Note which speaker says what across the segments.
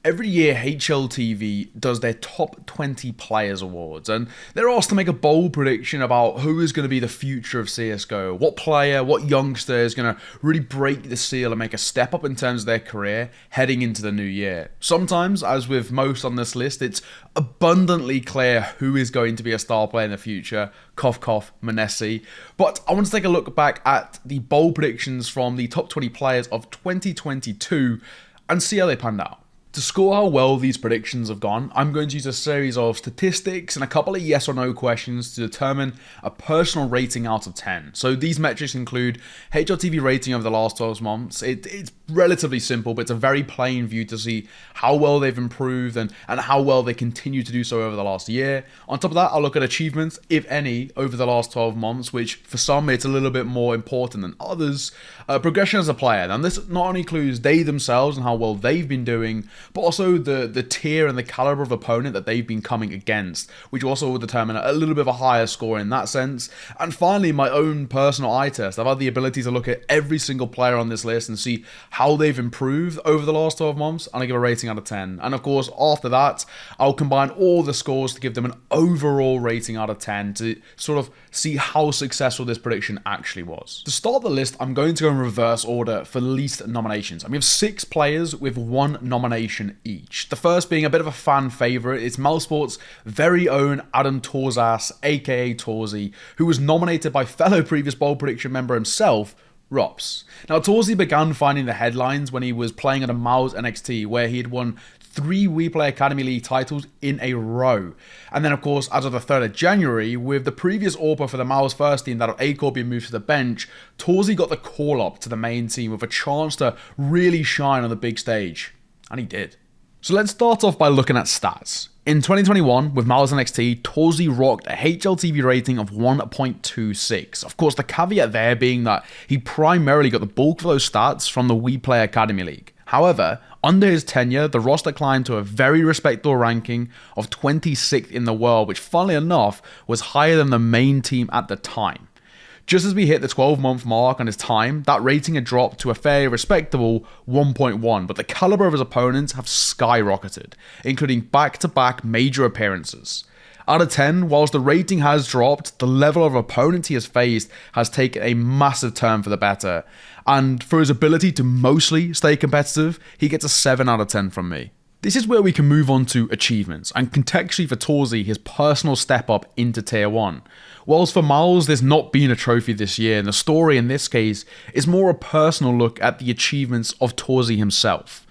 Speaker 1: Every year, HLTV does their top 20 players awards, and they're asked to make a bold prediction about who is going to be the future of CSGO, what player, what youngster is going to really break the seal and make a step up in terms of their career heading into the new year. Sometimes, as with most on this list, it's abundantly clear who is going to be a star player in the future, cough cough, Monesy. But I want to take a look back at the bold predictions from the top 20 players of 2022 and see how they panned out. To score how well these predictions have gone, I'm going to use a series of statistics and a couple of yes or no questions to determine a personal rating out of 10. So these metrics include HLTV rating over the last 12 months. It's relatively simple, but it's a very plain view to see how well they've improved and how well they continue to do so over the last year. On top of that, I'll look at achievements, if any, over the last 12 months, which for some it's a little bit more important than others. Progression as a player. And this not only includes they themselves and how well they've been doing, but also the tier and the caliber of opponent that they've been coming against, which also will determine a little bit of a higher score in that sense. And finally, my own personal eye test. I've had the ability to look at every single player on this list and see how they've improved over the last 12 months, and I give a rating out of 10. And of course, after that, I'll combine all the scores to give them an overall rating out of 10 to sort of see how successful this prediction actually was. To start the list, I'm going to go in reverse order for least nominations. And we have 6 players with 1 nomination each. The first being a bit of a fan favourite. It's Mousesport's very own Adam Torzy, aka Torzy, who was nominated by fellow previous bold prediction member himself, Rops. Now, Torzy began finding the headlines when he was playing at a Mouse NXT, where he had won 3 WePlay Academy League titles in a row. And then, of course, as of the 3rd of January, with the previous AWPer for the Mouse first team, that of Acor, being moved to the bench, Torzy got the call up to the main team with a chance to really shine on the big stage. And he did. So let's start off by looking at stats. In 2021, with Mouse NXT, Torzy rocked a HLTV rating of 1.26. Of course, the caveat there being that he primarily got the bulk of those stats from the WePlay Academy League. However, under his tenure, the roster climbed to a very respectable ranking of 26th in the world, which funnily enough was higher than the main team at the time. Just as we hit the 12-month mark on his time, that rating had dropped to a fairly respectable 1.1, but the caliber of his opponents have skyrocketed, including back-to-back major appearances. Out of 10, whilst the rating has dropped, the level of opponent he has faced has taken a massive turn for the better, and for his ability to mostly stay competitive, he gets a 7 out of 10 from me. This is where we can move on to achievements, and contextually for Torzy, his personal step up into Tier 1. Whilst for Miles, there's not been a trophy this year, and the story in this case is more a personal look at the achievements of Torzy himself.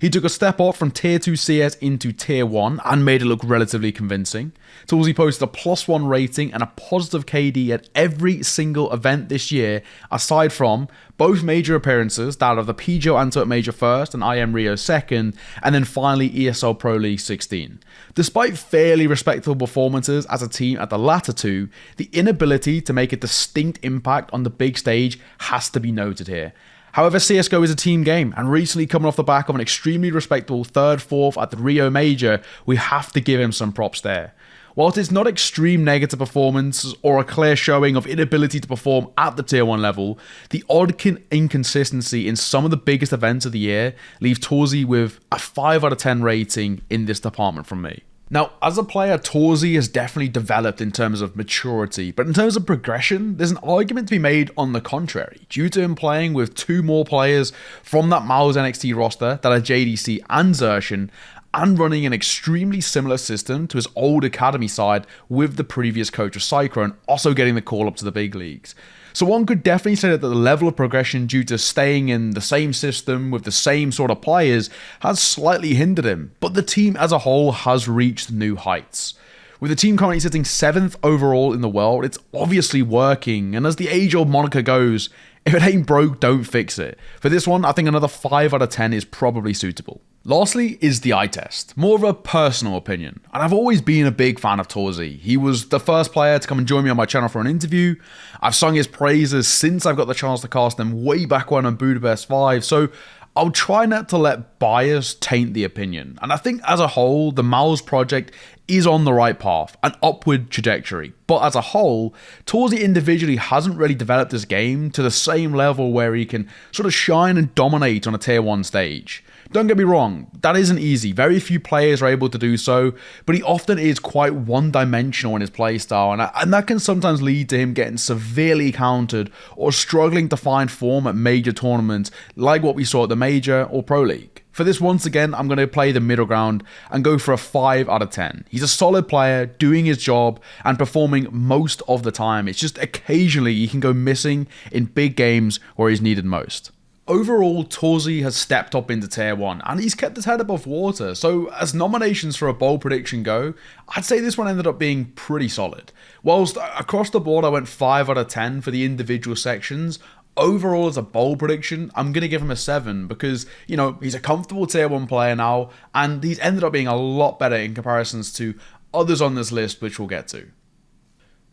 Speaker 1: He took a step up from Tier 2 CS into Tier 1 and made it look relatively convincing. Torzy posted a +1 rating and a positive KD at every single event this year, aside from both major appearances, that of the PGO Antwerp Major first and IM Rio second, and then finally ESL Pro League 16. Despite fairly respectable performances as a team at the latter two, the inability to make a distinct impact on the big stage has to be noted here. However, CSGO is a team game, and recently coming off the back of an extremely respectable 3rd, 4th at the Rio Major, we have to give him some props there. Whilst it's not extreme negative performance or a clear showing of inability to perform at the Tier 1 level, the odd inconsistency in some of the biggest events of the year leave Torzy with a 5 out of 10 rating in this department from me. Now, as a player, Torzy has definitely developed in terms of maturity, but in terms of progression, there's an argument to be made on the contrary, due to him playing with 2 more players from that Mouse NXT roster that are JDC and Zursion, and running an extremely similar system to his old academy side with the previous coach of Kyron, also getting the call up to the big leagues. So one could definitely say that the level of progression due to staying in the same system with the same sort of players has slightly hindered him, but the team as a whole has reached new heights. With the team currently sitting 7th overall in the world, it's obviously working, and as the age-old moniker goes, if it ain't broke, don't fix it. For this one, I think another 5 out of 10 is probably suitable. Lastly is the eye test, more of a personal opinion, and I've always been a big fan of Torzy. He was the first player to come and join me on my channel for an interview. I've sung his praises since I've got the chance to cast him way back when on Budapest 5, so I'll try not to let bias taint the opinion. And I think as a whole, the Mouse project is on the right path, an upward trajectory. But as a whole, Torzy individually hasn't really developed his game to the same level where he can sort of shine and dominate on a tier 1 stage. Don't get me wrong, that isn't easy. Very few players are able to do so, but he often is quite one-dimensional in his playstyle, and that can sometimes lead to him getting severely countered or struggling to find form at major tournaments like what we saw at the Major or Pro League. For this, once again, I'm going to play the middle ground and go for a 5 out of 10. He's a solid player, doing his job and performing most of the time. It's just occasionally he can go missing in big games where he's needed most. Overall, Torzy has stepped up into Tier 1 and he's kept his head above water, so as nominations for a bold prediction go, I'd say this one ended up being pretty solid. Whilst across the board I went 5 out of 10 for the individual sections, overall as a bold prediction, I'm going to give him a 7 because, he's a comfortable Tier 1 player now and he's ended up being a lot better in comparisons to others on this list, which we'll get to.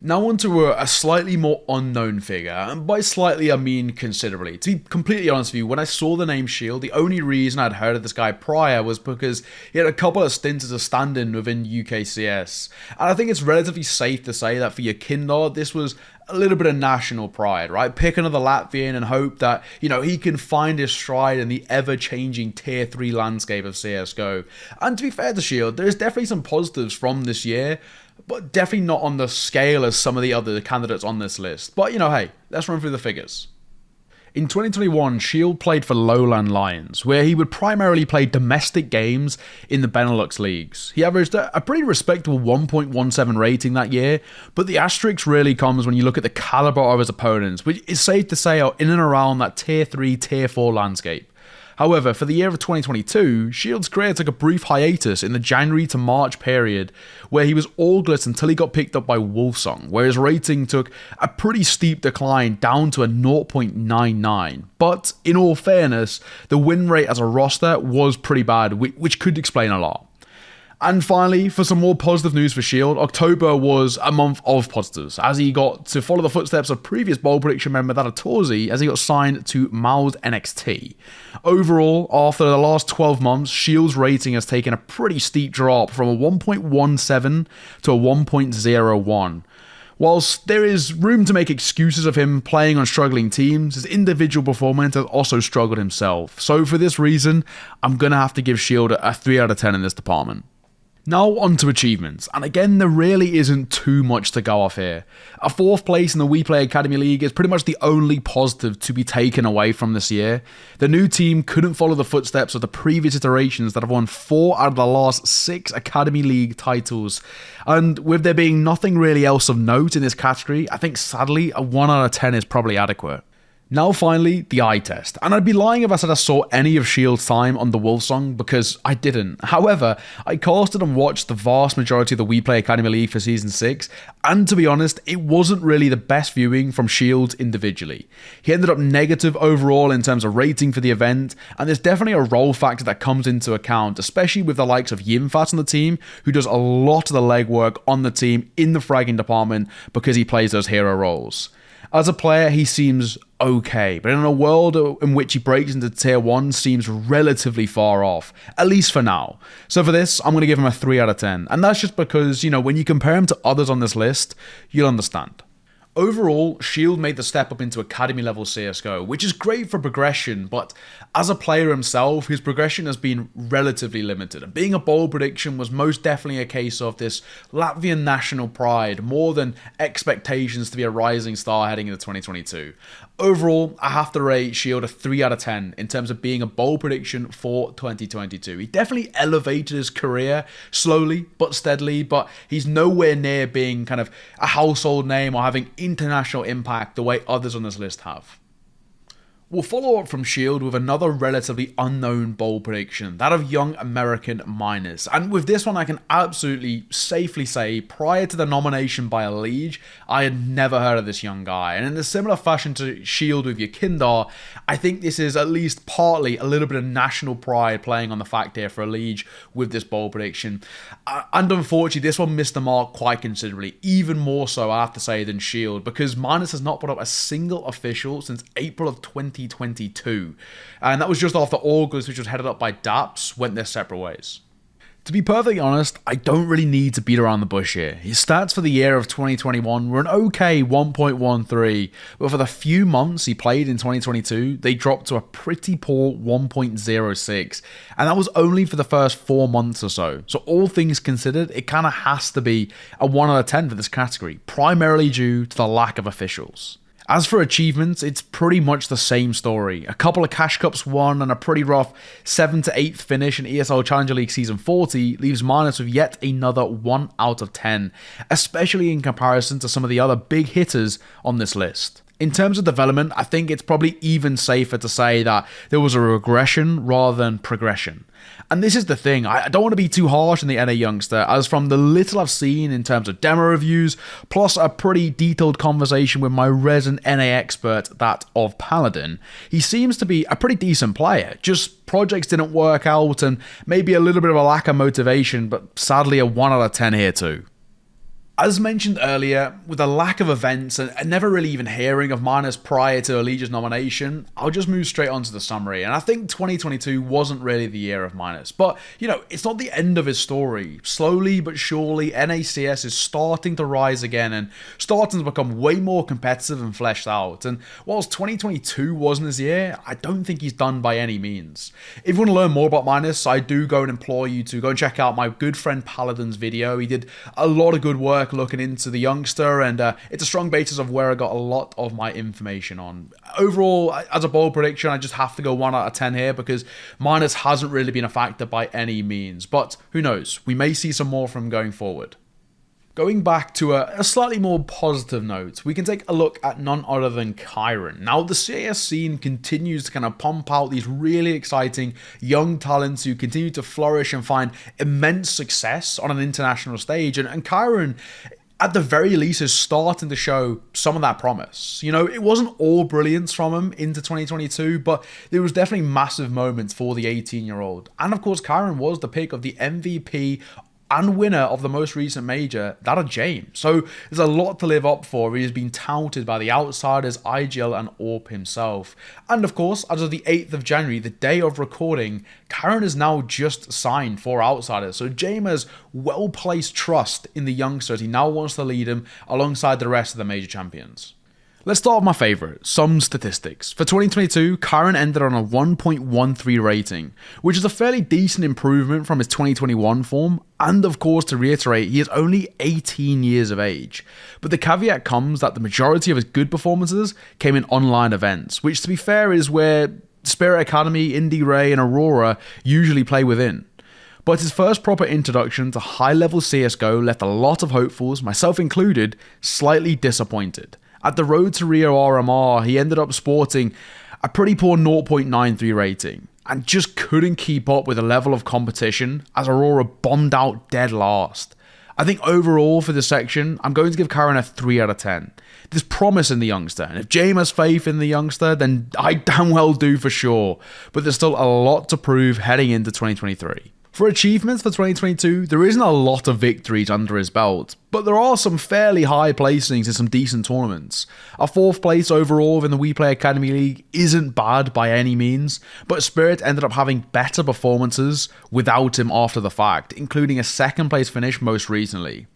Speaker 1: Now on to a slightly more unknown figure, and by slightly I mean considerably. To be completely honest with you, when I saw the name Shield, the only reason I'd heard of this guy prior was because he had a couple of stints as a stand-in within UKCS, and I think it's relatively safe to say that for your Kindar, this was a little bit of national pride, right? Pick another Latvian and hope that, he can find his stride in the ever-changing Tier 3 landscape of CSGO. And to be fair to Shield, there's definitely some positives from this year, but definitely not on the scale as some of the other candidates on this list. But, hey, let's run through the figures. In 2021, Shield played for Lowland Lions, where he would primarily play domestic games in the Benelux leagues. He averaged a pretty respectable 1.17 rating that year, but the asterisk really comes when you look at the caliber of his opponents, which is safe to say are in and around that Tier 3, Tier 4 landscape. However, for the year of 2022, Shield's career took a brief hiatus in the January to March period, where he was all-glitz until he got picked up by Wolfsong, where his rating took a pretty steep decline down to a 0.99. But, in all fairness, the win rate as a roster was pretty bad, which could explain a lot. And finally, for some more positive news for Shield, October was a month of positives, as he got to follow the footsteps of previous bold prediction member that of Torzy, as he got signed to MAU's NXT. Overall, after the last 12 months, Shield's rating has taken a pretty steep drop from a 1.17 to a 1.01. Whilst there is room to make excuses of him playing on struggling teams, his individual performance has also struggled himself. So for this reason, I'm going to have to give Shield a 3 out of 10 in this department. Now on to achievements, and again there really isn't too much to go off here. A 4th place in the We Play Academy League is pretty much the only positive to be taken away from this year. The new team couldn't follow the footsteps of the previous iterations that have won 4 out of the last 6 Academy League titles, and with there being nothing really else of note in this category, I think sadly a 1 out of 10 is probably adequate. Now finally, the eye test. And I'd be lying if I said I saw any of Shield's time on the Wolfsong, because I didn't. However, I casted and watched the vast majority of the We Play Academy League for Season 6, and to be honest, it wasn't really the best viewing from Shield individually. He ended up negative overall in terms of rating for the event, and there's definitely a role factor that comes into account, especially with the likes of Yimfat on the team, who does a lot of the legwork on the team in the fragging department because he plays those hero roles. As a player, he seems okay, but in a world in which he breaks into Tier 1 seems relatively far off, at least for now. So for this, I'm going to give him a 3 out of 10, and that's just because, when you compare him to others on this list, you'll understand. Overall, Shield made the step up into Academy level CSGO, which is great for progression, but as a player himself, his progression has been relatively limited. And being a bold prediction was most definitely a case of this Latvian national pride, more than expectations to be a rising star heading into 2022. Overall, I have to rate Shield a 3 out of 10 in terms of being a bold prediction for 2022. He definitely elevated his career slowly but steadily, but he's nowhere near being kind of a household name or having international impact the way others on this list have. We'll follow up from Shield with another relatively unknown bold prediction, that of young American Miners. And with this one, I can absolutely safely say, prior to the nomination by a Liege, I had never heard of this young guy. And in a similar fashion to Shield with your Kindar, I think this is at least partly a little bit of national pride playing on the fact here for a Liege with this bold prediction. And unfortunately, this one missed the mark quite considerably, even more so, I have to say, than Shield, because Miners has not put up a single official since April of 2022, and that was just after August, which was headed up by Daps, went their separate ways. To be perfectly honest, I don't really need to beat around the bush here. His stats for the year of 2021 were an okay 1.13, but for the few months he played in 2022, they dropped to a pretty poor 1.06, and that was only for the first 4 months or so. So all things considered, it kind of has to be a 1 out of 10 for this category, primarily due to the lack of officials. As for achievements, it's pretty much the same story. A couple of Cash Cups won and a pretty rough 7th to 8th finish in ESL Challenger League Season 40 leaves Minus with yet another 1 out of 10, especially in comparison to some of the other big hitters on this list. In terms of development, I think it's probably even safer to say that there was a regression rather than progression. And this is the thing, I don't want to be too harsh on the NA youngster, as from the little I've seen in terms of demo reviews, plus a pretty detailed conversation with my resident NA expert, that of Paladin, he seems to be a pretty decent player. Just projects didn't work out and maybe a little bit of a lack of motivation, but sadly a 1 out of 10 here too. As mentioned earlier, with a lack of events and never really even hearing of Minus prior to Allegia's nomination, I'll just move straight on to the summary. And I think 2022 wasn't really the year of Minus. But, it's not the end of his story. Slowly but surely, NACS is starting to rise again and starting to become way more competitive and fleshed out. And whilst 2022 wasn't his year, I don't think he's done by any means. If you want to learn more about Minus, I do go and implore you to go and check out my good friend Paladin's video. He did a lot of good work looking into the youngster, and it's a strong basis of where I got a lot of my information on. Overall, as a bold prediction, I just have to go 1 out of 10 here because Minus hasn't really been a factor by any means, but who knows, we may see some more from him going forward. Going back to a slightly more positive note, we can take a look at none other than Kyron. Now, the CIS scene continues to kind of pump out these really exciting young talents who continue to flourish and find immense success on an international stage. And Kyron, at the very least, is starting to show some of that promise. It wasn't all brilliance from him into 2022, but there was definitely massive moments for the 18-year-old. And of course, Kyron was the pick of the MVP and winner of the most recent major, that of James. So there's a lot to live up for. He has been touted by the outsiders, IGL and Orp himself. And of course, as of the 8th of January, the day of recording, Kyron is now just signed for outsiders. So James has well-placed trust in the youngster as he now wants to lead him alongside the rest of the major champions. Let's start with my favourite, some statistics. For 2022, Kyron ended on a 1.13 rating, which is a fairly decent improvement from his 2021 form, and of course, to reiterate, he is only 18 years of age. But the caveat comes that the majority of his good performances came in online events, which to be fair is where Spirit Academy, Indie Ray and Aurora usually play within. But his first proper introduction to high-level CSGO left a lot of hopefuls, myself included, slightly disappointed. At the Road to Rio RMR, he ended up sporting a pretty poor 0.93 rating and just couldn't keep up with the level of competition as Aurora bombed out dead last. I think overall for this section, I'm going to give Kyron a 3 out of 10. There's promise in the youngster, and if James has faith in the youngster, then I damn well do for sure. But there's still a lot to prove heading into 2023. For achievements for 2022, there isn't a lot of victories under his belt, but there are some fairly high placings in some decent tournaments. A 4th place overall in the We Play Academy League isn't bad by any means, but Spirit ended up having better performances without him after the fact, including a 2nd place finish most recently.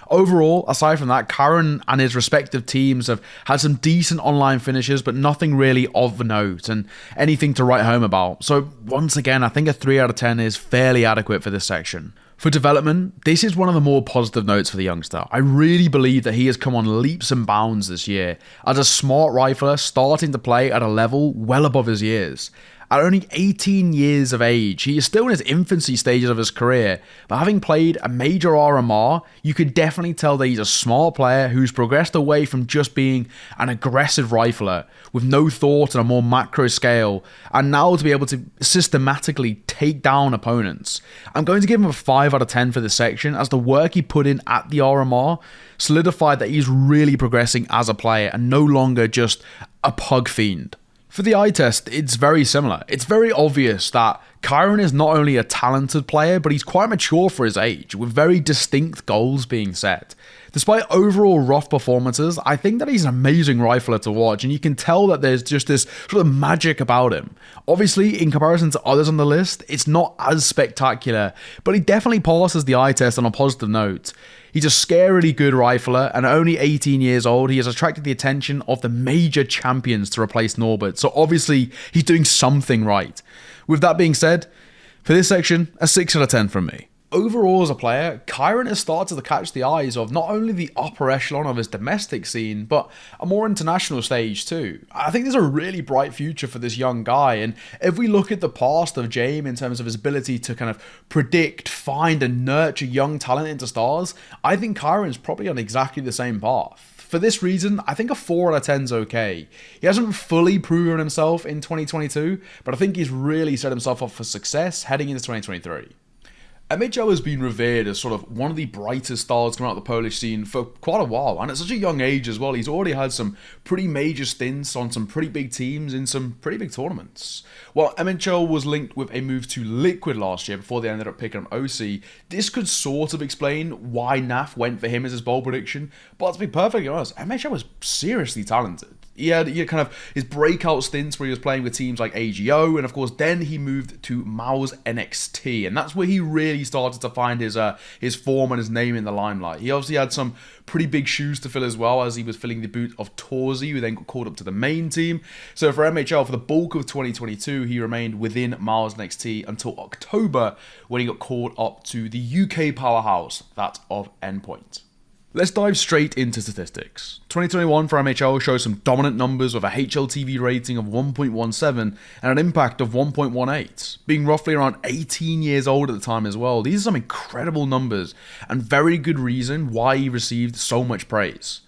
Speaker 1: Overall, aside from that, Kyron and his respective teams have had some decent online finishes, but nothing really of note and anything to write home about. So once again, I think a 3 out of 10 is fairly adequate for this section. For development, this is one of the more positive notes for the youngster. I really believe that he has come on leaps and bounds this year as a smart rifler starting to play at a level well above his years. At only 18 years of age, he is still in his infancy stages of his career, but having played a major RMR, you could definitely tell that he's a smart player who's progressed away from just being an aggressive rifler with no thought on a more macro scale, and now to be able to systematically take down opponents. I'm going to give him a 5 out of 10 for this section, as the work he put in at the RMR solidified that he's really progressing as a player and no longer just a pug fiend. For the eye test, it's very similar. It's very obvious that Kyron is not only a talented player, but he's quite mature for his age, with very distinct goals being set. Despite overall rough performances, I think that he's an amazing rifler to watch, and you can tell that there's just this sort of magic about him. Obviously, in comparison to others on the list, it's not as spectacular, but he definitely passes the eye test on a positive note. He's a scarily good rifler, and at only 18 years old, he has attracted the attention of the major champions to replace Norbert, so obviously he's doing something right. With that being said, for this section, a 6 out of 10 from me. Overall as a player, Kyron has started to catch the eyes of not only the upper echelon of his domestic scene, but a more international stage too. I think there's a really bright future for this young guy, and if we look at the past of James in terms of his ability to kind of predict, find and nurture young talent into stars, I think Kyron's probably on exactly the same path. For this reason, I think a 4 out of 10 is okay. He hasn't fully proven himself in 2022, but I think he's really set himself up for success heading into 2023. MHL has been revered as sort of one of the brightest stars coming out of the Polish scene for quite a while, and at such a young age as well. He's already had some pretty major stints on some pretty big teams in some pretty big tournaments. While MHL was linked with a move to Liquid last year before they ended up picking up OC, this could sort of explain why NAF went for him as his bold prediction, but to be perfectly honest, MHL was seriously talented. He had kind of his breakout stints where he was playing with teams like AGO, and of course then he moved to MAU's NXT, and that's where he really started to find his form and his name in the limelight. He obviously had some pretty big shoes to fill as well, as he was filling the boot of Torzy, who then got called up to the main team. So for MHL, for the bulk of 2022, he remained within MAU's NXT until October, when he got called up to the UK powerhouse, that of Endpoint. Let's dive straight into statistics. 2021 for MHL shows some dominant numbers with a HLTV rating of 1.17 and an impact of 1.18, being roughly around 18 years old at the time as well. These are some incredible numbers and very good reason why he received so much praise.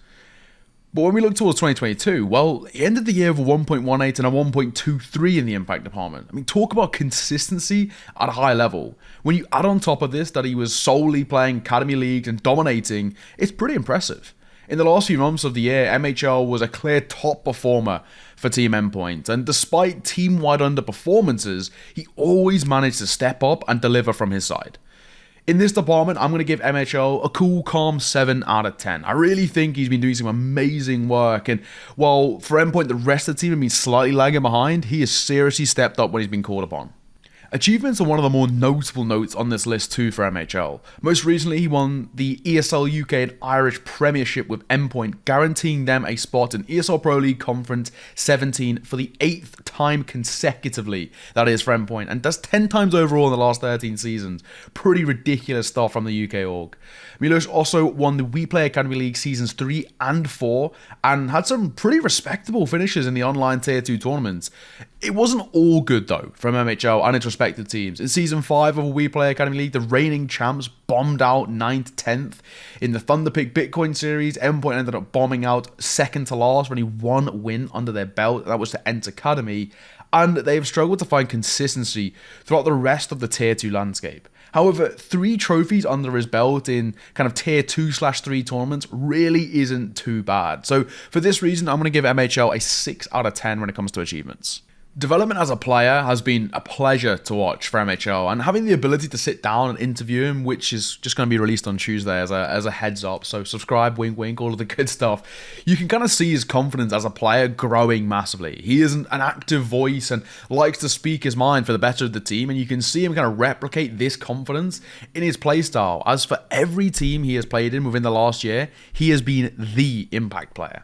Speaker 1: But when we look towards 2022, well, he ended the year with a 1.18 and a 1.23 in the impact department. I mean, talk about consistency at a high level. When you add on top of this that he was solely playing Academy Leagues and dominating, it's pretty impressive. In the last few months of the year, MHL was a clear top performer for Team Endpoint, and despite team-wide underperformances, he always managed to step up and deliver from his side. In this department, I'm going to give MHL a cool, calm 7 out of 10. I really think he's been doing some amazing work, and while for Endpoint the rest of the team have been slightly lagging behind, he has seriously stepped up when he's been called upon. Achievements are one of the more notable notes on this list too for MHL. Most recently, he won the ESL UK and Irish Premiership with Endpoint, guaranteeing them a spot in ESL Pro League Conference 17 for the 8th time consecutively, that is for Endpoint, and that's 10 times overall in the last 13 seasons. Pretty ridiculous stuff from the UK org. Milos also won the We Play Academy League Seasons 3 and 4, and had some pretty respectable finishes in the online Tier 2 tournaments. It wasn't all good though from MHL and its respective teams. In Season 5 of a We Play Academy League, the reigning champs bombed out 9th, 10th. In the Thunderpick Bitcoin series, Endpoint ended up bombing out 2nd to last, only one win under their belt. That was to Ent Academy, and they have struggled to find consistency throughout the rest of the Tier 2 landscape. However, 3 trophies under his belt in kind of Tier 2/3 tournaments really isn't too bad. So for this reason, I'm going to give MHL a 6 out of 10 when it comes to achievements. Development as a player has been a pleasure to watch for MHL, and having the ability to sit down and interview him, which is just going to be released on Tuesday as a heads up, so subscribe, wink wink, all of the good stuff. You can kind of see his confidence as a player growing massively. He is an active voice and likes to speak his mind for the better of the team, and you can see him kind of replicate this confidence in his playstyle. As for every team he has played in within the last year, he has been the impact player.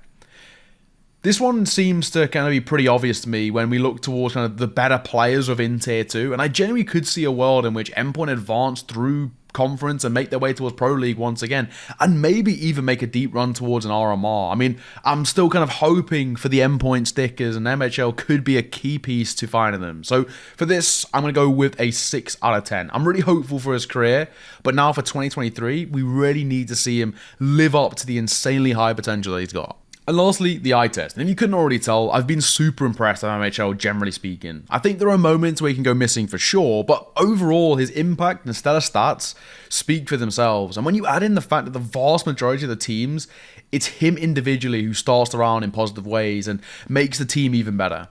Speaker 1: This one seems to kind of be pretty obvious to me when we look towards kind of the better players within Tier 2, and I genuinely could see a world in which Endpoint advance through conference and make their way towards Pro League once again, and maybe even make a deep run towards an RMR. I mean, I'm still kind of hoping for the Endpoint stickers, and MHL could be a key piece to finding them. So for this, I'm going to go with a 6 out of 10. I'm really hopeful for his career, but now for 2023, we really need to see him live up to the insanely high potential that he's got. And lastly, the eye test. And if you couldn't already tell, I've been super impressed with MHL generally speaking. I think there are moments where he can go missing for sure, but overall his impact and stellar stats speak for themselves. And when you add in the fact that the vast majority of the teams, it's him individually who starts around in positive ways and makes the team even better.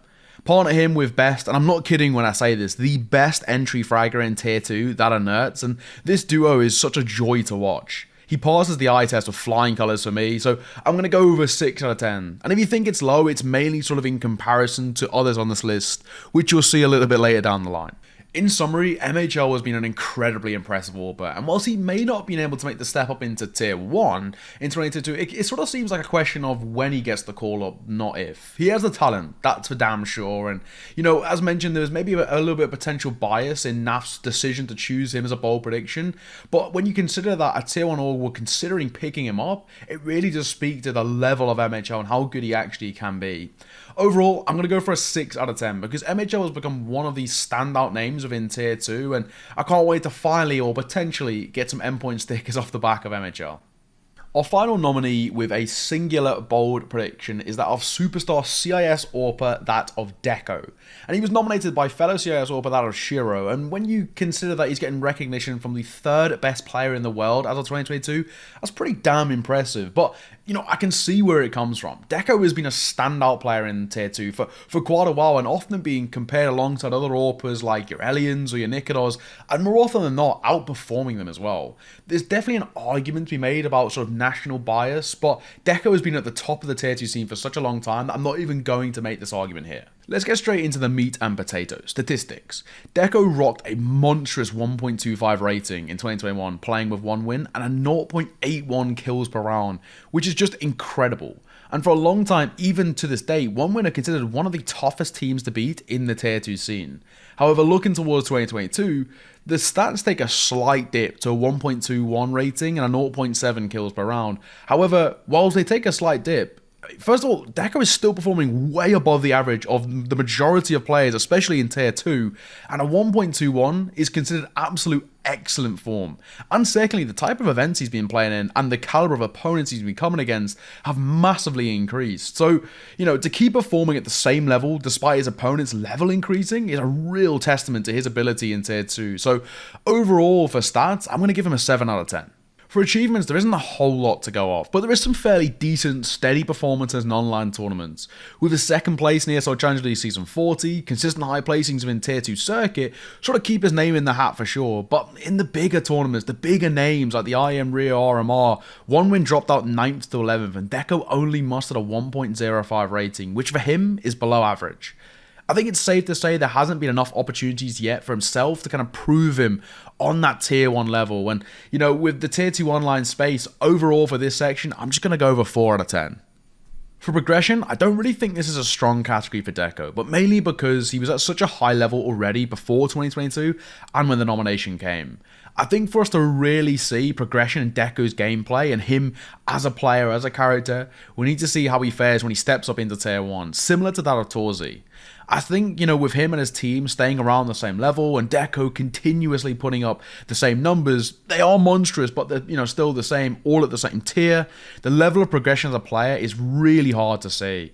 Speaker 1: Partner him with best, and I'm not kidding when I say this, the best entry fragger in tier 2, that are Nerds, and this duo is such a joy to watch. He passes the eye test with flying colours for me, so I'm going to go over 6 out of 10. And if you think it's low, it's mainly sort of in comparison to others on this list, which you'll see a little bit later down the line. In summary, MHL has been an incredibly impressive AWPer, and whilst he may not have been able to make the step up into tier 1 in 2022, it sort of seems like a question of when he gets the call up, not if. He has the talent, that's for damn sure, and as mentioned, there was maybe a little bit of potential bias in NAF's decision to choose him as a bold prediction, but when you consider that a tier 1 AWP were considering picking him up, it really does speak to the level of MHL and how good he actually can be. Overall, I'm going to go for a 6 out of 10 because MHL has become one of these standout names within tier 2, and I can't wait to finally or potentially get some endpoint stickers off the back of MHL. Our final nominee with a singular bold prediction is that of superstar CIS AWPer, that of Deco. And he was nominated by fellow CIS AWPer, that of Shiro, and when you consider that he's getting recognition from the 3rd best player in the world as of 2022, that's pretty damn impressive. But I can see where it comes from. Deco has been a standout player in Tier 2 for quite a while, and often being compared alongside other AWPers like your Elians or your Nikadors, and more often than not, outperforming them as well. There's definitely an argument to be made about sort of national bias, but Deco has been at the top of the Tier 2 scene for such a long time that I'm not even going to make this argument here. Let's get straight into the meat and potatoes. Statistics. Deco rocked a monstrous 1.25 rating in 2021, playing with 1 win and a 0.81 kills per round, which is just incredible. And for a long time, even to this day, 1win are considered one of the toughest teams to beat in the Tier 2 scene. However, looking towards 2022, the stats take a slight dip to a 1.21 rating and a 0.7 kills per round. However, whilst they take a slight dip, first of all, Deco is still performing way above the average of the majority of players, especially in Tier 2, and a 1.21 is considered absolute excellent form. And secondly, the type of events he's been playing in and the caliber of opponents he's been coming against have massively increased. So, to keep performing at the same level despite his opponent's level increasing is a real testament to his ability in Tier 2. So, overall, for stats, I'm going to give him a 7 out of 10. For achievements, there isn't a whole lot to go off, but there is some fairly decent, steady performances in online tournaments. With a 2nd place in ESL Challenge League Season 40, consistent high placings within Tier 2 circuit, sort of keep his name in the hat for sure, but in the bigger tournaments, the bigger names like the IM Rio RMR, 1win dropped out 9th to 11th, and Deco only mustered a 1.05 rating, which for him is below average. I think it's safe to say there hasn't been enough opportunities yet for himself to kind of prove him on that Tier 1 level. And, with the Tier 2 online space, overall for this section, I'm just going to go over 4 out of 10. For progression, I don't really think this is a strong category for Deco, but mainly because he was at such a high level already before 2022 and when the nomination came. I think for us to really see progression in Deco's gameplay and him as a player, as a character, we need to see how he fares when he steps up into Tier 1, similar to that of Torzy. I think, with him and his team staying around the same level and Deco continuously putting up the same numbers, they are monstrous, but they're, still the same, all at the same tier. The level of progression as a player is really hard to see.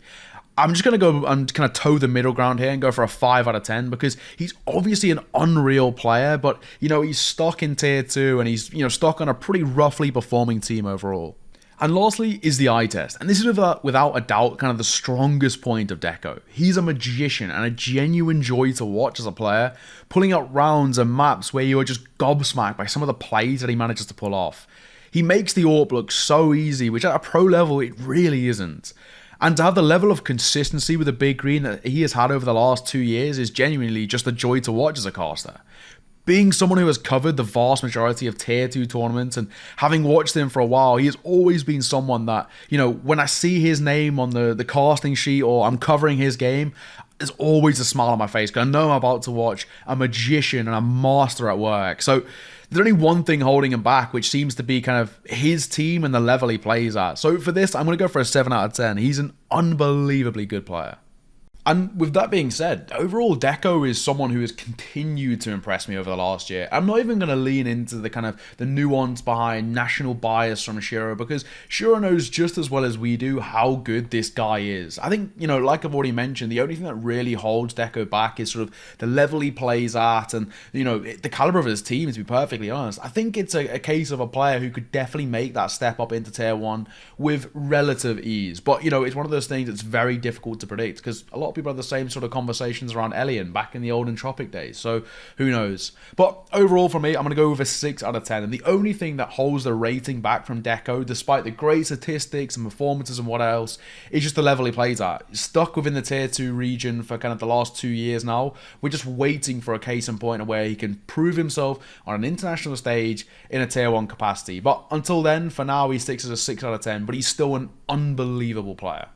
Speaker 1: I'm just going to go and kind of toe the middle ground here and go for a 5 out of 10 because he's obviously an unreal player, but, he's stuck in Tier 2 and he's, stuck on a pretty roughly performing team overall. And lastly is the eye test, and this is without a doubt kind of the strongest point of Deco. He's a magician and a genuine joy to watch as a player, pulling out rounds and maps where you're just gobsmacked by some of the plays that he manages to pull off. He makes the AWP look so easy, which at a pro level it really isn't. And to have the level of consistency with the big green that he has had over the last 2 years is genuinely just a joy to watch as a caster. Being someone who has covered the vast majority of Tier 2 tournaments and having watched him for a while, he has always been someone that, when I see his name on the casting sheet or I'm covering his game, there's always a smile on my face because I know I'm about to watch a magician and a master at work. So there's only one thing holding him back, which seems to be kind of his team and the level he plays at. So for this, I'm going to go for a 7 out of 10. He's an unbelievably good player. And with that being said, overall Deco is someone who has continued to impress me over the last year. I'm not even going to lean into the kind of the nuance behind national bias from Shiro because Shiro knows just as well as we do how good this guy is. I think, like I've already mentioned, the only thing that really holds Deco back is sort of the level he plays at and, the caliber of his team, to be perfectly honest. I think it's a case of a player who could definitely make that step up into Tier 1 with relative ease. But, it's one of those things that's very difficult to predict because a lot of people had the same sort of conversations around Elian back in the old Entropic days, so who knows. But overall for me, I'm going to go with a 6 out of 10, and the only thing that holds the rating back from Deco, despite the great statistics and performances and what else, is just the level he plays at. He's stuck within the tier 2 region for kind of the last 2 years now. We're just waiting for a case in point where he can prove himself on an international stage in a tier 1 capacity. But until then, for now, he sticks as a 6 out of 10, but he's still an unbelievable player.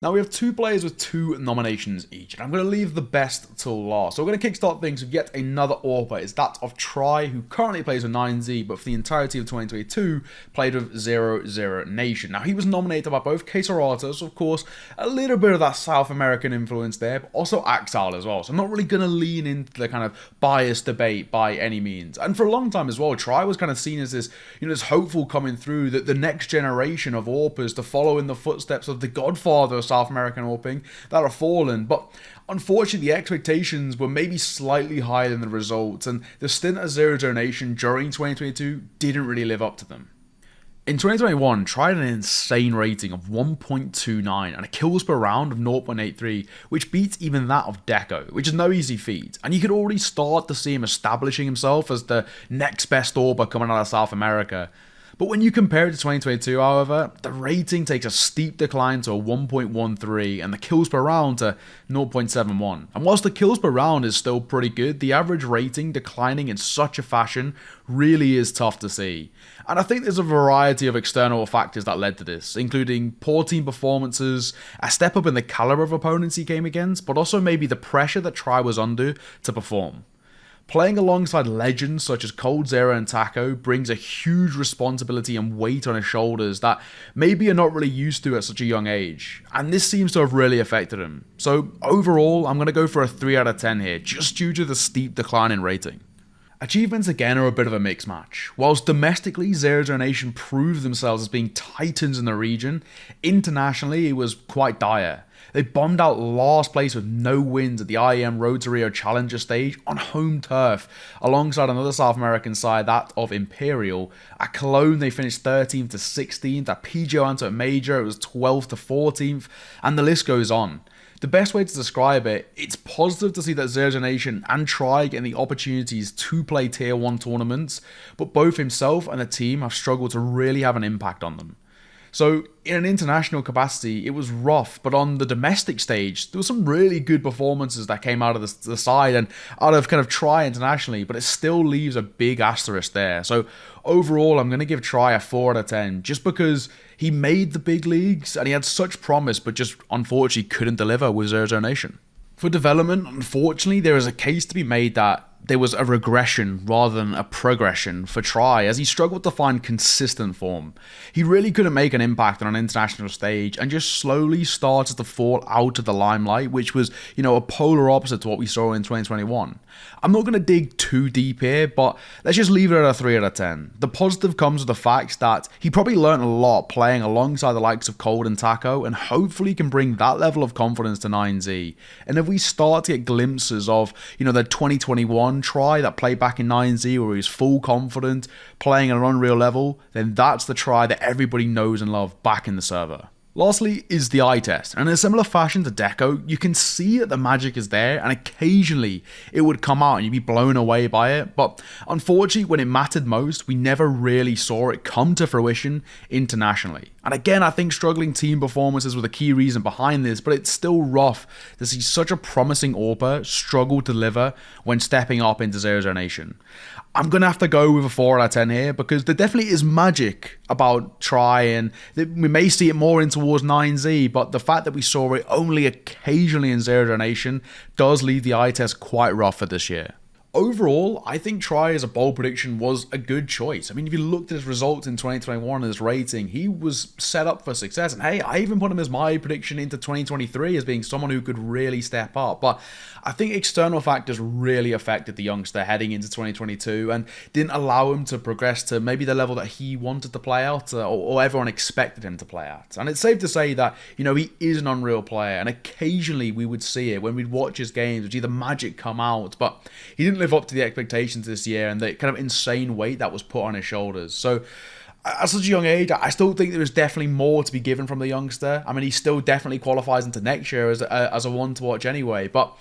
Speaker 1: Now we have 2 players with 2 nominations each, and I'm going to leave the best till last. So we're going to kickstart things with yet another AWPer. It's that of Try, who currently plays with 9Z, but for the entirety of 2022, played with Zero Nation. Now he was nominated by both Kyron, so of course, a little bit of that South American influence there, but also Axile as well. So I'm not really going to lean into the kind of biased debate by any means. And for a long time as well, Try was kind of seen as this, this hopeful coming through, that the next generation of AWPers to follow in the footsteps of the godfather of South American AWPing that are fallen, but unfortunately the expectations were maybe slightly higher than the results, and the stint at Zero Nation during 2022 didn't really live up to them. In 2021, Try had an insane rating of 1.29 and a kills per round of 0.83, which beats even that of Deco, which is no easy feat, and you could already start to see him establishing himself as the next best AWPer coming out of South America. But when you compare it to 2022, however, the rating takes a steep decline to a 1.13 and the kills per round to 0.71. And whilst the kills per round is still pretty good, the average rating declining in such a fashion really is tough to see. And I think there's a variety of external factors that led to this, including poor team performances, a step up in the caliber of opponents he came against, but also maybe the pressure that Try was under to perform. Playing alongside legends such as coldzera and Taco brings a huge responsibility and weight on his shoulders that maybe you're not really used to at such a young age, and this seems to have really affected him. So overall, I'm going to go for a 3 out of 10 here, just due to the steep decline in rating. Achievements again are a bit of a mixed match. Whilst domestically, Zero Nation proved themselves as being titans in the region, internationally it was quite dire. They bombed out last place with no wins at the IEM Road to Rio Challenger stage on home turf, alongside another South American side, that of Imperial. At Cologne, they finished 13th to 16th. At PGO Antwerp Major, it was 12th to 14th, and the list goes on. The best way to describe it, it's positive to see that Zero Nation and Try getting the opportunities to play tier 1 tournaments, but both himself and the team have struggled to really have an impact on them. So in an international capacity, it was rough, but on the domestic stage, there were some really good performances that came out of the side and out of kind of Try internationally, but it still leaves a big asterisk there. So overall, I'm going to give Try a 4 out of 10, just because he made the big leagues and he had such promise, but just unfortunately couldn't deliver with Zero Nation. For development, unfortunately, there is a case to be made that there was a regression rather than a progression for Try, as he struggled to find consistent form. He really couldn't make an impact on an international stage and just slowly started to fall out of the limelight, which was, a polar opposite to what we saw in 2021. I'm not going to dig too deep here, but let's just leave it at a 3 out of 10. The positive comes with the fact that he probably learned a lot playing alongside the likes of Cold and Taco, and hopefully can bring that level of confidence to 9Z. And if we start to get glimpses of, the 2021 Try that played back in 9Z where he was full confident, playing at an unreal level, then that's the Try that everybody knows and loves back in the server. Lastly is the eye test, and in a similar fashion to Deco, you can see that the magic is there, and occasionally it would come out and you'd be blown away by it, but unfortunately when it mattered most, we never really saw it come to fruition internationally. And again, I think struggling team performances were the key reason behind this, but it's still rough to see such a promising AWPer struggle to deliver when stepping up into Zero Nation. I'm going to have to go with a 4 out of 10 here, because there definitely is magic about Try, and we may see it more in towards 9Z, but the fact that we saw it only occasionally in Zero Nation does leave the eye test quite rough for this year. Overall, I think Try as a bold prediction was a good choice. I mean, if you looked at his results in 2021 and his rating, he was set up for success. And hey, I even put him as my prediction into 2023 as being someone who could really step up. But I think external factors really affected the youngster heading into 2022 and didn't allow him to progress to maybe the level that he wanted to play at, or everyone expected him to play at. And it's safe to say that, he is an unreal player, and occasionally we would see it when we'd watch his games, we'd see the magic come out, but he didn't live up to the expectations this year and the kind of insane weight that was put on his shoulders. So at such a young age, I still think there is definitely more to be given from the youngster. I mean, he still definitely qualifies into next year as a one to watch anyway. But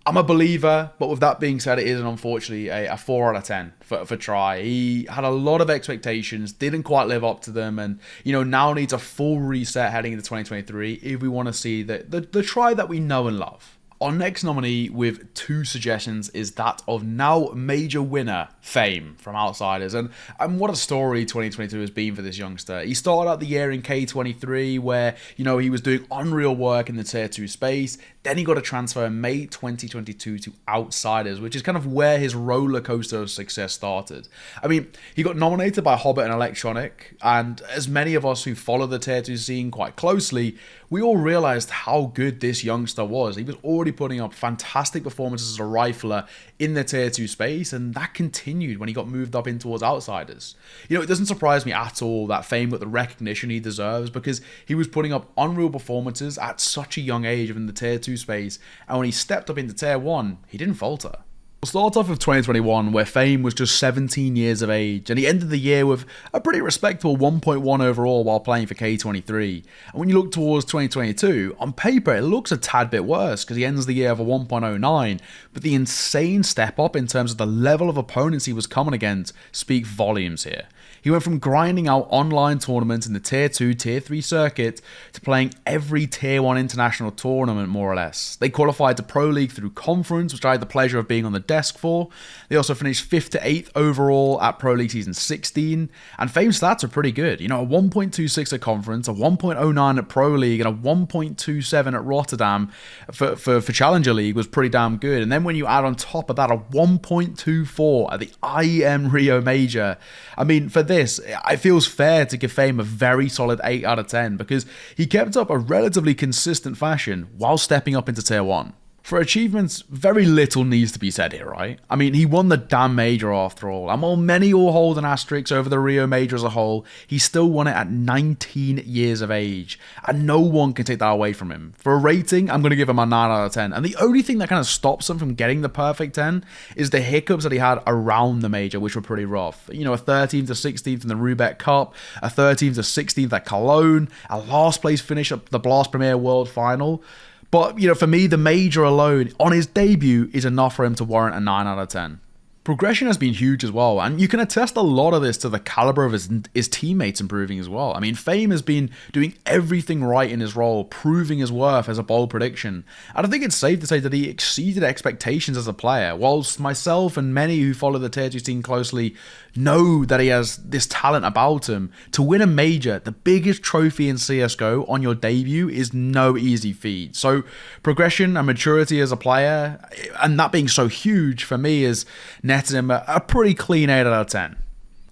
Speaker 1: I'm a believer. But with that being said, it is unfortunately a 4 out of 10 for Try. He had a lot of expectations, didn't quite live up to them, and now needs a full reset heading into 2023 if we want to see the Try that we know and love. Our next nominee with 2 suggestions is that of now major winner Fame from Outsiders. And what a story 2022 has been for this youngster. He started out the year in K23 where, he was doing unreal work in the Tier 2 space. Then he got a transfer in May 2022 to Outsiders, which is kind of where his roller coaster of success started. I mean, he got nominated by Hobbit and Electronic, and as many of us who follow the Tier 2 scene quite closely, we all realized how good this youngster was. He was already putting up fantastic performances as a rifler in the Tier 2 space, and that continued when he got moved up in towards Outsiders. It doesn't surprise me at all that Fame got the recognition he deserves, because he was putting up unreal performances at such a young age in the Tier 2 space, and when he stepped up into Tier 1, he didn't falter. We'll start off with 2021, where Fame was just 17 years of age, and he ended the year with a pretty respectable 1.1 overall while playing for K23. And when you look towards 2022, on paper it looks a tad bit worse, because he ends the year with a 1.09, but the insane step up in terms of the level of opponents he was coming against speak volumes here. He went from grinding out online tournaments in the Tier 2, Tier 3 circuit to playing every Tier 1 international tournament, more or less. They qualified to Pro League through Conference, which I had the pleasure of being on the desk for. They also finished 5th to 8th overall at Pro League Season 16, and Fame's stats are pretty good. A 1.26 at Conference, a 1.09 at Pro League, and a 1.27 at Rotterdam for Challenger League was pretty damn good. And then when you add on top of that a 1.24 at the IEM Rio Major, I mean, for this, it feels fair to give Fame a very solid 8 out of 10 because he kept up a relatively consistent fashion while stepping up into Tier 1. For achievements, very little needs to be said here, right? I mean, he won the damn major after all, and while many will hold an asterisk over the Rio Major as a whole, he still won it at 19 years of age, and no one can take that away from him. For a rating, I'm going to give him a 9 out of 10, and the only thing that kind of stops him from getting the perfect 10 is the hiccups that he had around the major, which were pretty rough. A 13th to 16th in the Roubaix Cup, a 13th to 16th at Cologne, a last place finish at the Blast Premier World Final. But, for me, the major alone, on his debut, is enough for him to warrant a 9 out of 10. Progression has been huge as well, and you can attest a lot of this to the caliber of his teammates improving as well. I mean, Fame has been doing everything right in his role, proving his worth as a bold prediction. And I think it's safe to say that he exceeded expectations as a player, whilst myself and many who follow the Tier 2 scene closely know that he has this talent about him. To win a major, the biggest trophy in CSGO on your debut, is no easy feat. So progression and maturity as a player, and that being so huge for me, is netted him a pretty clean 8 out of 10.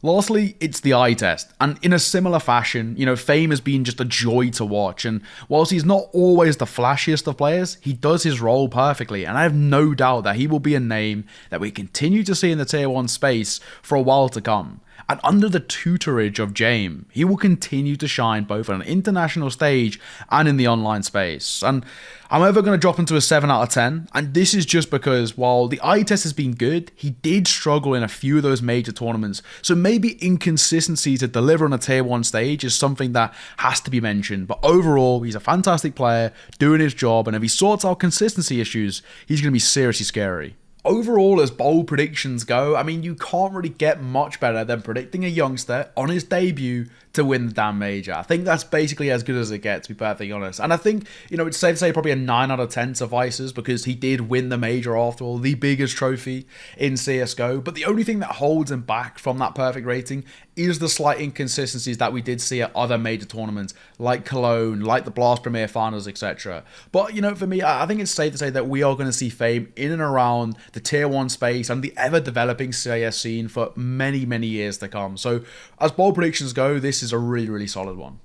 Speaker 1: Lastly, it's the eye test, and in a similar fashion, Fame has been just a joy to watch, and whilst he's not always the flashiest of players, he does his role perfectly, and I have no doubt that he will be a name that we continue to see in the Tier 1 space for a while to come. And under the tutorage of James, he will continue to shine both on an international stage and in the online space. And I'm ever going to drop him to a 7 out of 10, and this is just because while the eye test has been good, he did struggle in a few of those major tournaments, so maybe inconsistency to deliver on a Tier 1 stage is something that has to be mentioned. But overall, he's a fantastic player, doing his job, and if he sorts out consistency issues, he's going to be seriously scary. Overall, as bold predictions go, I mean, you can't really get much better than predicting a youngster on his debut to win the damn major. I think that's basically as good as it gets, to be perfectly honest. And I think, it's safe to say probably a 9 out of 10 suffices because he did win the major after all, the biggest trophy in CSGO. But the only thing that holds him back from that perfect rating is the slight inconsistencies that we did see at other major tournaments like Cologne, like the Blast Premier Finals, etc. But, for me, I think it's safe to say that we are going to see Fame in and around the Tier 1 space and the ever-developing CS scene for many, many years to come. So, as bold predictions go, this is a really, really solid one.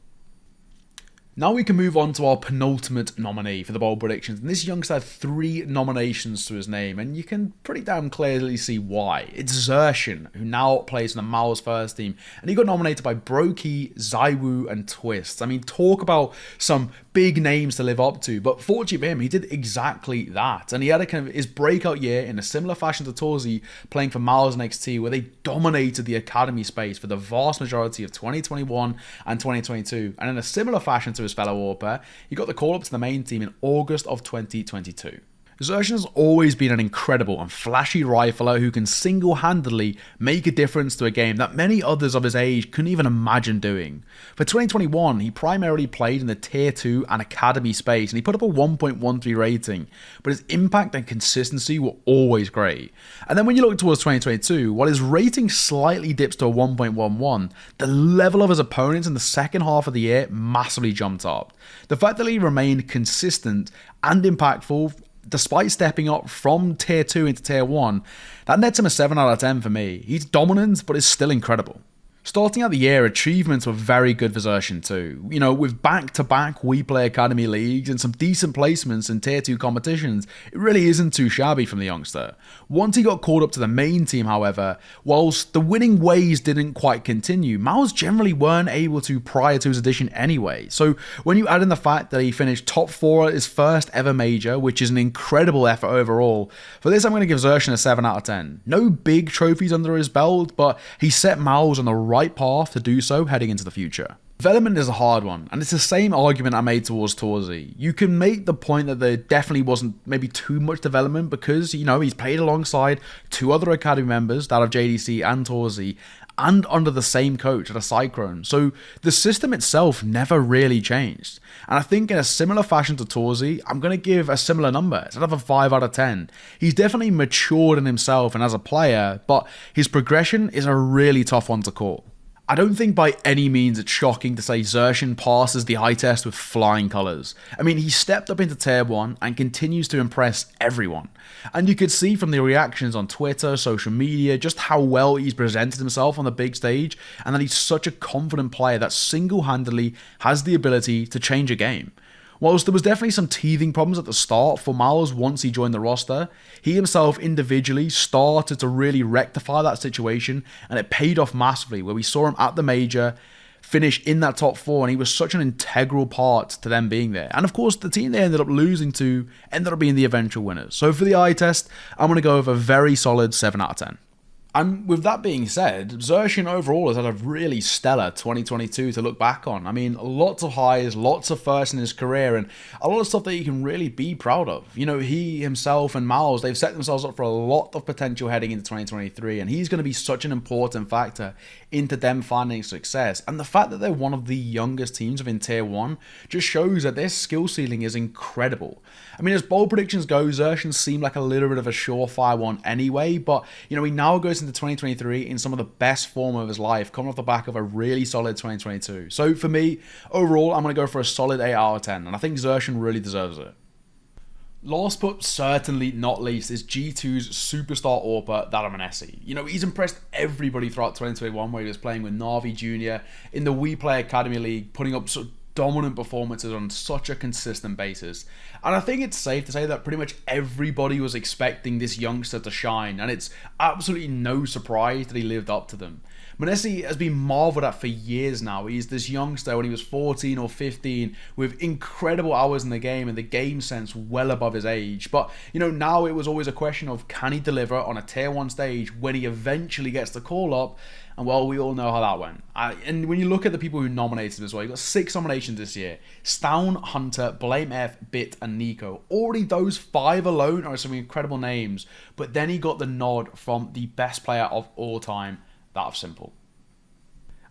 Speaker 1: Now we can move on to our penultimate nominee for the bold predictions, and this youngster had 3 nominations to his name, and you can pretty damn clearly see why. It's Zursion, who now plays in the Mal's first team, and he got nominated by Brokey, Zywoo, and Twist. I mean, talk about some big names to live up to, but fortunately for him, he did exactly that. And he had a kind of his breakout year in a similar fashion to Torzy, playing for Miles and XT, where they dominated the academy space for the vast majority of 2021 and 2022. And in a similar fashion to his fellow AWPer, he got the call up to the main team in August of 2022. Zursion has always been an incredible and flashy rifler who can single-handedly make a difference to a game that many others of his age couldn't even imagine doing. For 2021, he primarily played in the Tier 2 and Academy space, and he put up a 1.13 rating, but his impact and consistency were always great. And then when you look towards 2022, while his rating slightly dips to a 1.11, the level of his opponents in the second half of the year massively jumped up. The fact that he remained consistent and impactful despite stepping up from Tier 2 into Tier 1, that nets him a 7 out of 10 for me. He's dominant, but is still incredible. Starting out the year, achievements were very good for Zursion too. You know, with back-to-back WePlay Academy leagues and some decent placements in Tier 2 competitions, it really isn't too shabby from the youngster. Once he got called up to the main team, however, whilst the winning ways didn't quite continue, Miles generally weren't able to prior to his addition anyway. So when you add in the fact that he finished top 4 at his first ever major, which is an incredible effort overall, for this I'm going to give Zursion a 7 out of 10. No big trophies under his belt, but he set Miles on the right path to do so heading into the future. Development is a hard one, and it's the same argument I made towards Torzy. You can make the point that there definitely wasn't maybe too much development because, you know, he's played alongside 2 other academy members, that of JDC and Torzy, and under the same coach at a Kyron. So the system itself never really changed. And I think in a similar fashion to Torzy, I'm going to give a similar number. Instead of a 5 out of 10. He's definitely matured in himself and as a player, but his progression is a really tough one to call. I don't think by any means it's shocking to say Zursion passes the eye test with flying colours. I mean, he stepped up into Tier 1 and continues to impress everyone. And you could see from the reactions on Twitter, social media, just how well he's presented himself on the big stage, and that he's such a confident player that single-handedly has the ability to change a game. Whilst there was definitely some teething problems at the start for Miles once he joined the roster, he himself individually started to really rectify that situation, and it paid off massively where we saw him at the major finish in that top 4, and he was such an integral part to them being there. And of course, the team they ended up losing to ended up being the eventual winners. So for the eye test, I'm going to go with a very solid 7 out of 10. And with that being said, Zursion overall has had a really stellar 2022 to look back on. I mean, lots of highs, lots of firsts in his career, and a lot of stuff that he can really be proud of. You know, he himself and Miles, they've set themselves up for a lot of potential heading into 2023, and he's going to be such an important factor into them finding success. And the fact that they're one of the youngest teams within Tier 1 just shows that their skill ceiling is incredible. I mean, as bold predictions go, Zursion seemed like a little bit of a surefire one anyway, but, you know, he now goes into 2023 in some of the best form of his life, coming off the back of a really solid 2022. So for me, overall, I'm going to go for a solid 8 out of 10, and I think Zursion really deserves it. Last but certainly not least is G2's superstar AWPer, that of Monesy. You know, he's impressed everybody throughout 2021 where he was playing with Na'Vi Jr. in the WePlay Academy League, putting up sort of dominant performances on such a consistent basis. And I think it's safe to say that pretty much everybody was expecting this youngster to shine, and it's absolutely no surprise that he lived up to them. Monesy has been marvelled at for years now. He's this youngster when he was 14 or 15 with incredible hours in the game and the game sense well above his age. But, you know, now it was always a question of can he deliver on a Tier 1 stage when he eventually gets the call up? And well, we all know how that went. And when you look at the people who nominated him as well, he got 6 nominations this year. Stown, Hunter, Blame F, Bit, and Nico. Already those 5 alone are some incredible names. But then he got the nod from the best player of all time, that of Simple.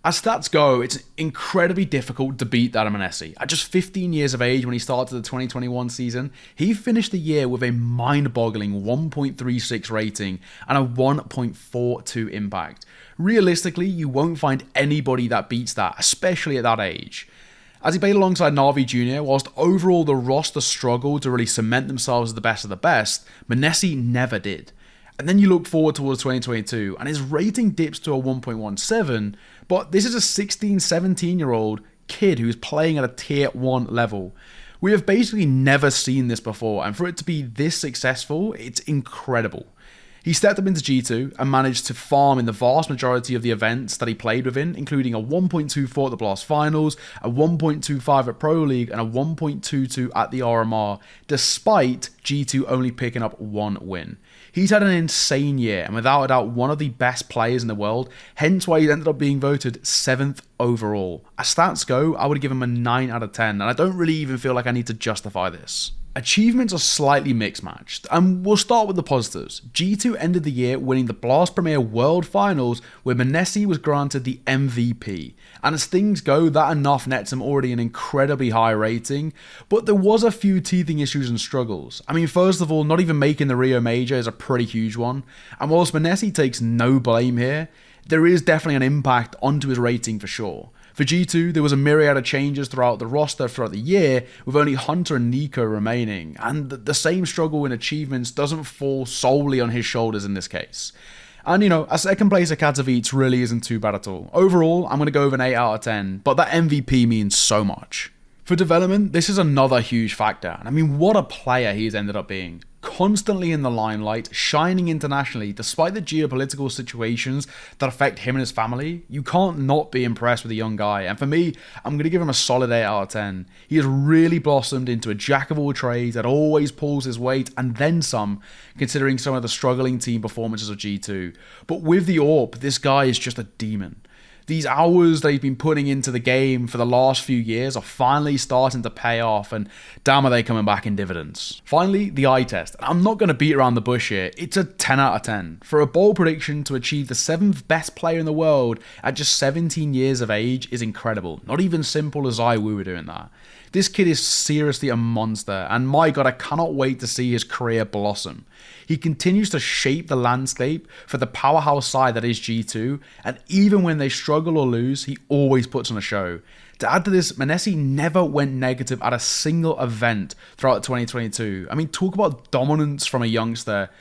Speaker 1: As stats go, it's incredibly difficult to beat that of Monesy. At just 15 years of age when he started the 2021 season, he finished the year with a mind-boggling 1.36 rating and a 1.42 impact. Realistically, you won't find anybody that beats that, especially at that age. As he played alongside Na'Vi Jr., whilst overall the roster struggled to really cement themselves as the best of the best, Monesy never did. And then you look forward towards 2022, and his rating dips to a 1.17, but this is a 16, 17-year-old kid who's playing at a Tier 1 level. We have basically never seen this before, and for it to be this successful, it's incredible. He stepped up into G2 and managed to farm in the vast majority of the events that he played within, including a 1.24 at the Blast Finals, a 1.25 at Pro League, and a 1.22 at the RMR, despite G2 only picking up one win. He's had an insane year and without a doubt one of the best players in the world, hence why he ended up being voted 7th overall. As stats go, I would give him a 9 out of 10, and I don't really even feel like I need to justify this. Achievements are slightly mixed matched, and we'll start with the positives. G2 ended the year winning the Blast Premier World Finals, where Monesy was granted the MVP. And as things go, that enough nets him already an incredibly high rating, but there was a few teething issues and struggles. I mean, first of all, not even making the Rio Major is a pretty huge one, and whilst Monesy takes no blame here, there is definitely an impact onto his rating for sure. For G2, there was a myriad of changes throughout the roster throughout the year, with only Hunter and Deco remaining, and the same struggle in achievements doesn't fall solely on his shoulders in this case. And you know, a second place at Katowice really isn't too bad at all. Overall, I'm going to go with an 8 out of 10, but that MVP means so much. For development, this is another huge factor, and I mean, what a player he's ended up being. Constantly in the limelight, shining internationally despite the geopolitical situations that affect him and his family, you can't not be impressed with a young guy, and for me, I'm going to give him a solid 8 out of 10. He has really blossomed into a jack of all trades that always pulls his weight and then some, considering some of the struggling team performances of G2. But with the AWP, this guy is just a demon. These hours that he's been putting into the game for the last few years are finally starting to pay off, and damn are they coming back in dividends. Finally, the eye test. I'm not going to beat around the bush here. It's a 10 out of 10. For a bold prediction to achieve the 7th best player in the world at just 17 years of age is incredible. Not even simple as we were doing that. This kid is seriously a monster, and my god, I cannot wait to see his career blossom. He continues to shape the landscape for the powerhouse side that is G2, and even when they struggle or lose, he always puts on a show. To add to this, Monesy never went negative at a single event throughout 2022. I mean, talk about dominance from a youngster.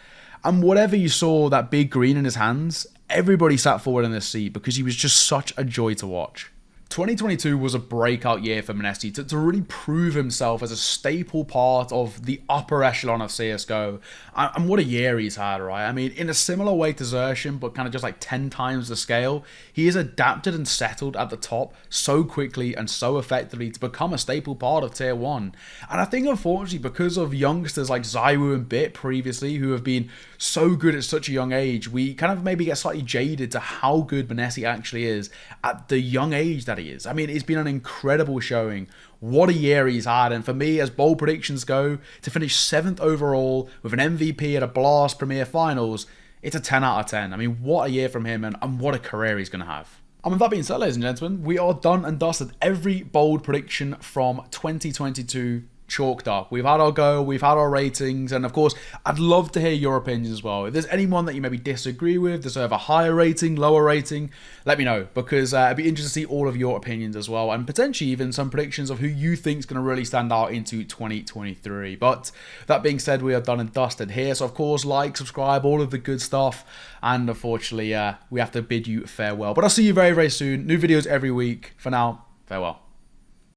Speaker 1: And whatever you saw that big green in his hands, everybody sat forward in their seat because he was just such a joy to watch. 2022 was a breakout year for Monesy to really prove himself as a staple part of the upper echelon of CSGO. And what a year he's had, right? I mean, in a similar way to Zursion, but kind of just like 10 times the scale, he has adapted and settled at the top so quickly and so effectively to become a staple part of Tier 1. And I think, unfortunately, because of youngsters like Zywoo and Bit previously, who have been so good at such a young age, we kind of maybe get slightly jaded to how good Monesy actually is at the young age that he is. I mean, it's been an incredible showing. What a year he's had, and for me, as bold predictions go, to finish 7th overall with an MVP at a Blast Premier Finals, it's a 10 out of 10. I mean, what a year from him, and what a career he's going to have. And with that being said, ladies and gentlemen, we are done and dusted. Every bold prediction from 2022 chalked up. We've had our go, we've had our ratings, and of course, I'd love to hear your opinions as well. If there's anyone that you maybe disagree with, deserve a higher rating, lower rating, let me know, because it'd be interesting to see all of your opinions as well, and potentially even some predictions of who you think is going to really stand out into 2023. But that being said, we are done and dusted here, so of course, like, subscribe, all of the good stuff, and unfortunately, we have to bid you farewell. But I'll see you very, very soon. New videos every week. For now, farewell.